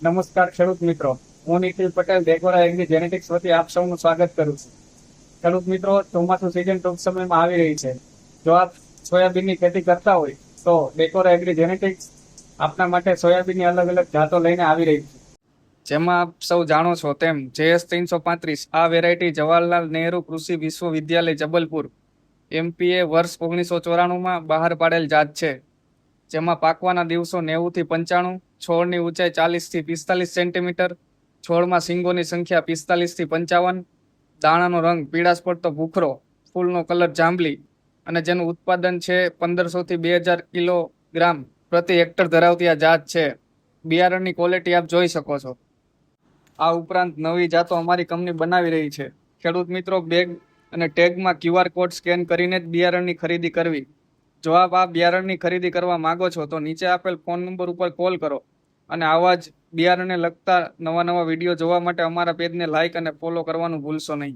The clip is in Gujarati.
નમસ્કાર ખેડૂત મિત્રો, હું Nikhil Patel Decora agri genetics વતી આપ સૌનું સ્વાગત કરું છું. ખેડૂત મિત્રો, ચોમાસું સિઝન ટૂંક સમયમાં આવી રહી છે. જો આપ સોયાબીનની ખેતી કરતા હોય તો ડેકોરા એગ્રી જેનેટિક્સ આપના માટે સોયાબીનની અલગ અલગ જાતો લઈને આવી રહી છે. જેમાં આપ સૌ જાણો છો તેમ JS335 આ વેરાયટી જવાહરલાલ નહેરુ કૃષિ વિશ્વવિદ્યાલય જબલપુર MPA વર્ષ 1994માં બહાર પાડેલ જાત છે. જેમાં પાકવાના દિવસો 90 થી 95, છોડની ઊંચાઈ 40 થી 45 સેન્ટીમીટર, છોડમાં સિંગોની સંખ્યા 45 થી 55, દાણાનો રંગ પીળાશ પડતો ભૂખરો, ફૂલનો કલર જાંબલી અને જેનું ઉત્પાદન છે 1500 થી 2000 કિલોગ્રામ પ્રતિ હેક્ટર ધરાવતી આ જાત છે. બિયારણની ક્વોલિટી આપ જોઈ શકો છો. આ ઉપરાંત નવી જાતો અમારી કંપની બનાવી રહી છે. ખેડૂત મિત્રો, બેગ અને ટેગમાં QR કોડ સ્કેન કરીને જ બિયારણની ખરીદી કરવી. જો આપ આ બિયારણની ખરીદી કરવા માંગો છો તો નીચે આપેલ ફોન નંબર ઉપર કોલ કરો અને આવા જ બિયારણને લગતા નવા વિડીયો જોવા માટે અમારા પેજને લાઇક અને ફોલો કરવાનું ભૂલશો નહીં.